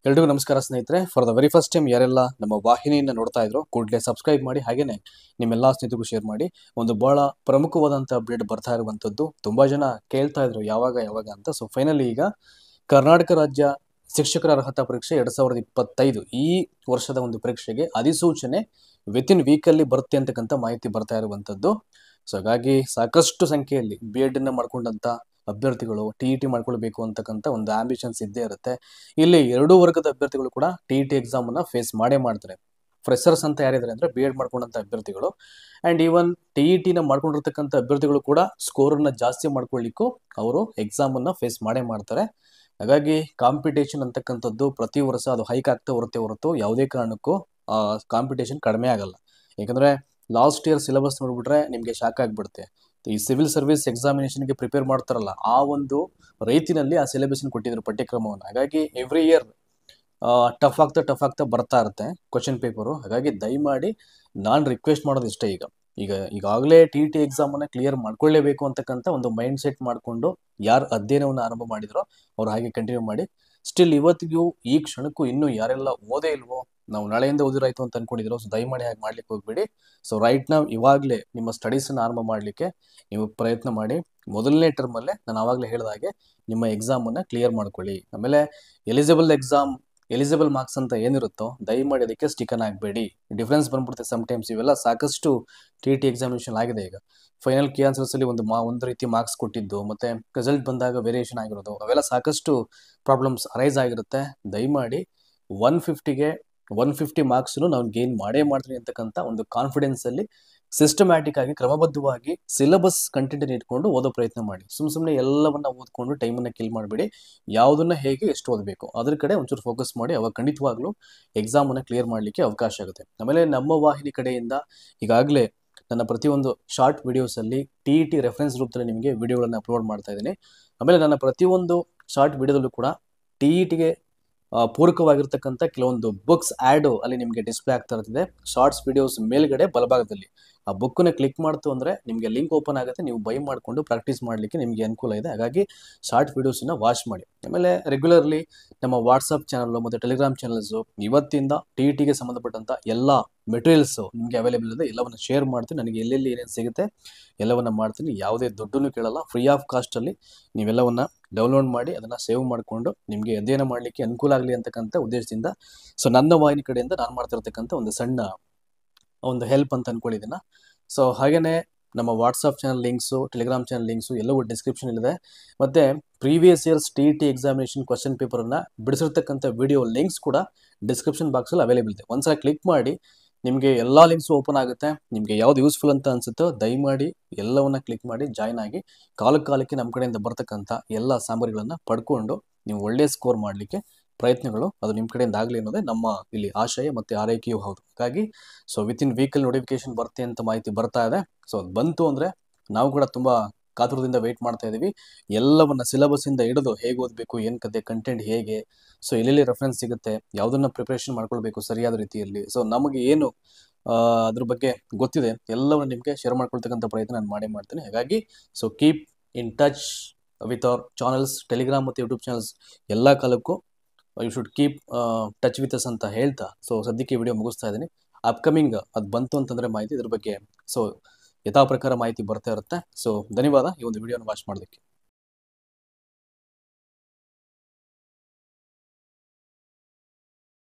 ಎಲ್ರಿಗೂ ನಮಸ್ಕಾರ ಸ್ನೇಹಿತರೆ. For the very first time ಯಾರೆಲ್ಲ ನಮ್ಮ ವಾಹಿನಿಯನ್ನು ನೋಡ್ತಾ ಇದ್ರು ಕೂಡಲೇ ಸಬ್ಸ್ಕ್ರೈಬ್ ಮಾಡಿ, ಹಾಗೇನೆ ನಿಮ್ಮೆಲ್ಲ ಸ್ನೇಹಿತರಿಗೂ ಶೇರ್ ಮಾಡಿ. ಒಂದು ಬಹಳ ಪ್ರಮುಖವಾದಂಥ ಅಪ್ಡೇಟ್ ಬರ್ತಾ ಇರುವಂಥದ್ದು. ತುಂಬಾ ಜನ ಕೇಳ್ತಾ ಇದ್ರು ಯಾವಾಗ ಯಾವಾಗ ಅಂತ. ಸೊ ಫೈನಲಿ ಈಗ ಕರ್ನಾಟಕ ರಾಜ್ಯ ಶಿಕ್ಷಕರ ಅರ್ಹತಾ ಪರೀಕ್ಷೆ 2025 ಈ ವರ್ಷದ ಒಂದು ಪರೀಕ್ಷೆಗೆ ಅಧಿಸೂಚನೆ ವಿತಿನ್ ವೀಕಲ್ಲಿ ಬರುತ್ತೆ ಅಂತಕ್ಕಂಥ ಮಾಹಿತಿ ಬರ್ತಾ ಇರುವಂಥದ್ದು. ಸೊ ಹಾಗಾಗಿ ಸಾಕಷ್ಟು ಸಂಖ್ಯೆಯಲ್ಲಿ ಬಿ ಎಡ್ ಅನ್ನ ಮಾಡ್ಕೊಂಡಂತ ಅಭ್ಯರ್ಥಿಗಳು ಟಿ ಮಾಡ್ಕೊಳ್ಬೇಕು ಅಂತಕ್ಕಂಥ ಒಂದು ಆಂಬಿಷನ್ಸ್ ಇದ್ದೇ ಇರುತ್ತೆ. ಇಲ್ಲಿ ಎರಡೂ ವರ್ಗದ ಅಭ್ಯರ್ಥಿಗಳು ಕೂಡ ಟಿ ಎಕ್ಸಾಮ್ ಅನ್ನ ಫೇಸ್ ಮಾಡ್ತಾರೆ. ಫ್ರೆಶರ್ಸ್ ಅಂತ ಯಾರಿದ್ದಾರೆ ಅಂದ್ರೆ ಬಿ ಎಡ್ ಮಾಡ್ಕೊಂಡಂತ ಅಭ್ಯರ್ಥಿಗಳು, ಅಂಡ್ ಈವನ್ ಟಿಇಟಿನ ಮಾಡ್ಕೊಂಡಿರ್ತಕ್ಕಂಥ ಅಭ್ಯರ್ಥಿಗಳು ಕೂಡ ಸ್ಕೋರನ್ನ ಜಾಸ್ತಿ ಮಾಡ್ಕೊಳ್ಳಿಕ್ಕೂ ಅವರು ಎಕ್ಸಾಮ್ ಅನ್ನ ಫೇಸ್ ಮಾಡ್ತಾರೆ. ಹಾಗಾಗಿ ಕಾಂಪಿಟೇಷನ್ ಅಂತಕ್ಕಂಥದ್ದು ಪ್ರತಿ ವರ್ಷ ಅದು ಹೈಕ್ ಆಗ್ತಾ ಹೊರತು ಯಾವುದೇ ಕಾರಣಕ್ಕೂ ಕಾಂಪಿಟೇಷನ್ ಕಡಿಮೆ ಆಗಲ್ಲ. ಯಾಕಂದ್ರೆ ಲಾಸ್ಟ್ ಇಯರ್ ಸಿಲೆಬಸ್ ನೋಡ್ಬಿಟ್ರೆ ನಿಮಗೆ ಶಾಕ್ ಆಗ್ಬಿಡುತ್ತೆ. ಈ ಸಿವಿಲ್ ಸರ್ವಿಸ್ ಎಕ್ಸಾಮಿನೇಷನ್ಗೆ ಪ್ರಿಪೇರ್ ಮಾಡ್ತಾರಲ್ಲ, ಆ ಒಂದು ರೀತಿನಲ್ಲಿ ಆ ಸಿಲೆಬಸ್ ಕೊಟ್ಟಿದ್ರು ಪಠ್ಯಕ್ರಮವನ್ನು. ಹಾಗಾಗಿ ಎವ್ರಿ ಇಯರ್ ಟಫ್ ಆಗ್ತಾ ಬರ್ತಾ ಇರುತ್ತೆ ಕ್ವಶನ್ ಪೇಪರು. ಹಾಗಾಗಿ ದಯಮಾಡಿ ನಾನು ರಿಕ್ವೆಸ್ಟ್ ಮಾಡೋದು ಇಷ್ಟೇ, ಈಗಾಗಲೇ ಟಿ ಎಕ್ಸಾಮ್ ಅನ್ನ ಕ್ಲಿಯರ್ ಮಾಡ್ಕೊಳ್ಳೇಬೇಕು ಅಂತಕ್ಕಂಥ ಒಂದು ಮೈಂಡ್ ಸೆಟ್ ಮಾಡಿಕೊಂಡು ಯಾರು ಅಧ್ಯಯನವನ್ನು ಆರಂಭ ಮಾಡಿದ್ರೋ ಅವ್ರು ಹಾಗೆ ಕಂಟಿನ್ಯೂ ಮಾಡಿ. ಸ್ಟಿಲ್ ಇವತ್ತಿಗೂ ಈ ಕ್ಷಣಕ್ಕೂ ಇನ್ನೂ ಯಾರೆಲ್ಲ ಓದೇ ಇಲ್ವೋ, ನಾವು ನಾಳೆಯಿಂದ ಓದಿರಾಯ್ತು ಅಂತ ಅನ್ಕೊಂಡಿದ್ರು, ಸೊ ದಯಮಾಡಿ ಹಾಗೆ ಮಾಡ್ಲಿಕ್ಕೆ ಹೋಗ್ಬೇಡಿ. ಸೊ ರೈಟ್ ನಾವು ಇವಾಗಲೇ ನಿಮ್ಮ ಸ್ಟಡೀಸನ್ನು ಆರಂಭ ಮಾಡಲಿಕ್ಕೆ ನೀವು ಪ್ರಯತ್ನ ಮಾಡಿ. ಮೊದಲನೇ ಟರ್ಮಲ್ಲೇ ನಾನು ಆವಾಗಲೇ ಹೇಳಿದ ಹಾಗೆ ನಿಮ್ಮ ಎಕ್ಸಾಮನ್ನು ಕ್ಲಿಯರ್ ಮಾಡ್ಕೊಳ್ಳಿ. ಆಮೇಲೆ ಎಲಿಜಿಬಲ್ ಮಾರ್ಕ್ಸ್ ಅಂತ ಏನಿರುತ್ತೋ ದಯಮಾಡಿ ಅದಕ್ಕೆ ಸ್ಟಿಕನ್ ಆಗಬೇಡಿ. ಡಿಫ್ರೆನ್ಸ್ ಬಂದ್ಬಿಡುತ್ತೆ ಸಮ್ಟೈಮ್ಸ್. ಇವೆಲ್ಲ ಸಾಕಷ್ಟು ಟಿ ಎಕ್ಸಾಮಿನೇಷನ್ ಆಗಿದೆ. ಈಗ ಫೈನಲ್ ಕೀ ಆನ್ಸರ್ಸ್ ಅಲ್ಲಿ ಒಂದು ರೀತಿ ಮಾರ್ಕ್ಸ್ ಕೊಟ್ಟಿದ್ದು, ಮತ್ತೆ ರಿಸಲ್ಟ್ ಬಂದಾಗ ವೇರಿಯೇಷನ್ ಆಗಿರೋದು, ಅವೆಲ್ಲ ಸಾಕಷ್ಟು ಪ್ರಾಬ್ಲಮ್ಸ್ ಅರೈಸ್ ಆಗಿರುತ್ತೆ. ದಯಮಾಡಿ 150 ಮಾರ್ಕ್ಸ್ನು ನಾವು ಗೇನ್ ಮಾಡ್ತೀನಿ ಅಂತಕ್ಕಂಥ ಒಂದು ಕಾನ್ಫಿಡೆನ್ಸ್ ಅಲ್ಲಿ ಸಿಸ್ಟಮ್ಯಾಟಿಕ್ ಆಗಿ ಕ್ರಮಬದ್ಧವಾಗಿ ಸಿಲೆಬಸ್ ಕಂಟೆಂಟ್ ಇಟ್ಕೊಂಡು ಓದೋ ಪ್ರಯತ್ನ ಮಾಡಿ. ಸುಮ್ಮನೆ ಎಲ್ಲವನ್ನ ಓದ್ಕೊಂಡು ಟೈಮನ್ನ ಕಿಲ್ ಮಾಡಬೇಡಿ. ಯಾವುದನ್ನ ಹೇಗೆ ಎಷ್ಟು ಓದಬೇಕು ಅದ್ರ ಕಡೆ ಒಂಚೂರು ಫೋಕಸ್ ಮಾಡಿ. ಅವಾಗ ಖಂಡಿತವಾಗ್ಲೂ ಎಕ್ಸಾಮ್ ಅನ್ನ ಕ್ಲಿಯರ್ ಮಾಡಲಿಕ್ಕೆ ಅವಕಾಶ ಆಗುತ್ತೆ. ಆಮೇಲೆ ನಮ್ಮ ವಾಹಿನಿ ಕಡೆಯಿಂದ ಈಗಾಗಲೇ ನನ್ನ ಪ್ರತಿಯೊಂದು ಶಾರ್ಟ್ ವಿಡಿಯೋಸ್ ಅಲ್ಲಿ ಟಿ ರೆಫರೆನ್ಸ್ ರೂಪದಲ್ಲಿ ನಿಮಗೆ ವಿಡಿಯೋಗಳನ್ನು ಅಪ್ಲೋಡ್ ಮಾಡ್ತಾ ಇದ್ದೀನಿ. ಆಮೇಲೆ ನನ್ನ ಪ್ರತಿಯೊಂದು ಶಾರ್ಟ್ ವಿಡಿಯೋದಲ್ಲೂ ಕೂಡ ಟಿಗೆ ಪೂರಕವಾಗಿರ್ತಕ್ಕಂಥ ಕೆಲವೊಂದು ಬುಕ್ಸ್ ಆ್ಯಡ್ ಅಲ್ಲಿ ನಿಮಗೆ ಡಿಸ್ಪ್ಲೇ ಆಗ್ತಾ ಇರ್ತದೆ. ಶಾರ್ಟ್ಸ್ ವಿಡಿಯೋಸ್ ಮೇಲ್ಗಡೆ ಬಲಭಾಗದಲ್ಲಿ ಆ ಬುಕ್ಕನ್ನ ಕ್ಲಿಕ್ ಮಾಡ್ತು ಅಂದರೆ ನಿಮಗೆ ಲಿಂಕ್ ಓಪನ್ ಆಗುತ್ತೆ. ನೀವು ಬೈ ಮಾಡಿಕೊಂಡು ಪ್ರಾಕ್ಟೀಸ್ ಮಾಡಲಿಕ್ಕೆ ನಿಮಗೆ ಅನುಕೂಲ ಇದೆ. ಹಾಗಾಗಿ ಶಾರ್ಟ್ ವಿಡಿಯೋಸನ್ನ ವಾಚ್ ಮಾಡಿ. ಆಮೇಲೆ ರೆಗ್ಯುಲರ್ಲಿ ನಮ್ಮ ವಾಟ್ಸಪ್ ಚಾನಲ್ ಮತ್ತು ಟೆಲಿಗ್ರಾಮ್ ಚಾನಲ್ಸು ಇವತ್ತಿಂದ ಟಿಗೆ ಸಂಬಂಧಪಟ್ಟಂಥ ಎಲ್ಲ ಮೆಟೀರಿಯಲ್ಸು ನಿಮಗೆ ಅವೈಲೇಬಲ್ ಇದೆ. ಎಲ್ಲವನ್ನು ಶೇರ್ ಮಾಡ್ತೀನಿ. ನನಗೆ ಎಲ್ಲೆಲ್ಲಿ ಏನೇನು ಸಿಗುತ್ತೆ ಎಲ್ಲವನ್ನ ಮಾಡ್ತೀನಿ. ಯಾವುದೇ ದುಡ್ಡನ್ನು ಕೇಳಲ್ಲ, ಫ್ರೀ ಆಫ್ ಕಾಸ್ಟಲ್ಲಿ ನೀವೆಲ್ಲವನ್ನ ಡೌನ್ಲೋಡ್ ಮಾಡಿ ಅದನ್ನು ಸೇವ್ ಮಾಡಿಕೊಂಡು ನಿಮಗೆ ಅಧ್ಯಯನ ಮಾಡಲಿಕ್ಕೆ ಅನುಕೂಲ ಆಗಲಿ ಅಂತಕ್ಕಂಥ ಉದ್ದೇಶದಿಂದ ಸೊ ನನ್ನ ವಾಹಿನಿ ಕಡೆಯಿಂದ ನಾನು ಮಾಡ್ತಿರ್ತಕ್ಕಂಥ ಒಂದು ಸಣ್ಣ ಒಂದು ಹೆಲ್ಪ್ ಅಂತ ಅನ್ಕೊಂಡಿದ್ದೀನ. ಸೊ ಹಾಗೆಯೇ ನಮ್ಮ WhatsApp channel links, Telegram channel links ಎಲ್ಲವೂ ಡಿಸ್ಕ್ರಿಪ್ಷನ್ ಇದೆ. ಮತ್ತು ಪ್ರೀವಿಯಸ್ ಇಯರ್ಸ್ ಟಿ ಎಕ್ಸಾಮಿನೇಷನ್ ಕ್ವಶನ್ ಪೇಪರನ್ನು ಬಿಡಿಸಿರ್ತಕ್ಕಂಥ ವಿಡಿಯೋ ಲಿಂಕ್ಸ್ ಕೂಡ ಡಿಸ್ಕ್ರಿಪ್ಷನ್ ಬಾಕ್ಸಲ್ಲಿ ಅವೈಲೇಬಲ್ ಇದೆ. ಒಂದ್ಸಲ ಕ್ಲಿಕ್ ಮಾಡಿ ನಿಮಗೆ ಎಲ್ಲ ಲಿಂಕ್ಸು ಓಪನ್ ಆಗುತ್ತೆ. ನಿಮಗೆ ಯಾವ್ದು ಯೂಸ್ಫುಲ್ ಅಂತ ಅನ್ಸುತ್ತೋ ದಯಮಾಡಿ ಎಲ್ಲವನ್ನ ಕ್ಲಿಕ್ ಮಾಡಿ ಜಾಯ್ನ್ ಆಗಿ ಕಾಲಕ್ಕೆ ನಮ್ಮ ಕಡೆಯಿಂದ ಬರ್ತಕ್ಕಂಥ ಎಲ್ಲ ಸಾಮಗ್ರಿಗಳನ್ನು ಪಡ್ಕೊಂಡು ನೀವು ಒಳ್ಳೆಯ ಸ್ಕೋರ್ ಮಾಡಲಿಕ್ಕೆ ಪ್ರಯತ್ನಗಳು ಅದು ನಿಮ್ಮ ಕಡೆಯಿಂದ ಆಗಲಿ ಅನ್ನೋದೇ ನಮ್ಮ ಇಲ್ಲಿ ಆಶಯ ಮತ್ತು ಆರೈಕೆಯೂ ಹೌದು. ಹಾಗಾಗಿ ಸೊ ವಿತಿನ್ ವೀಕಲ್ಲಿ ನೋಟಿಫಿಕೇಶನ್ ಬರುತ್ತೆ ಅಂತ ಮಾಹಿತಿ ಬರ್ತಾ ಇದೆ. ಸೊ ಅದು ಬಂತು ಅಂದರೆ ನಾವು ಕೂಡ ತುಂಬ ಕಾತುರದಿಂದ ವೆಯ್ಟ್ ಮಾಡ್ತಾ ಇದ್ದೀವಿ. ಎಲ್ಲವನ್ನ ಸಿಲೆಬಸ್ಸಿಂದ ಹಿಡಿದು ಹೇಗೆ ಓದಬೇಕು, ಏನು ಕತೆ, ಕಂಟೆಂಟ್ ಹೇಗೆ, ಸೊ ಎಲ್ಲೆಲ್ಲಿ ರೆಫರೆನ್ಸ್ ಸಿಗುತ್ತೆ, ಯಾವುದನ್ನು ಪ್ರಿಪ್ರೇಷನ್ ಮಾಡ್ಕೊಳ್ಬೇಕು ಸರಿಯಾದ ರೀತಿಯಲ್ಲಿ, ಸೊ ನಮಗೆ ಏನು ಅದ್ರ ಬಗ್ಗೆ ಗೊತ್ತಿದೆ ಎಲ್ಲವನ್ನು ನಿಮಗೆ ಶೇರ್ ಮಾಡ್ಕೊಳ್ತಕ್ಕಂಥ ಪ್ರಯತ್ನ ನಾನು ಮಾಡ್ತೀನಿ. ಹಾಗಾಗಿ so keep in touch with our channels, Telegram ಮತ್ತು ಯೂಟ್ಯೂಬ್ ಚಾನಲ್ಸ್ ಎಲ್ಲ ಕಾಲಕ್ಕೂ you should keep touch with us ಅಂತ ಹೇಳ್ತಾ ಸೊ ಸದ್ಯಕ್ಕೆ ವಿಡಿಯೋ ಮುಗಿಸ್ತಾ ಇದ್ದೀನಿ. ಅಪ್ಕಮಿಂಗ್ ಅದು ಬಂತು ಅಂತಂದರೆ ಮಾಹಿತಿ ಇದ್ರ ಬಗ್ಗೆ ಸೊ ಯಥಾ ಪ್ರಕಾರ ಮಾಹಿತಿ ಬರ್ತಾ ಇರುತ್ತೆ. ಸೊ ಧನ್ಯವಾದ ಈ ಒಂದು ವಿಡಿಯೋನ ವಾಚ್ ಮಾಡೋದಕ್ಕೆ.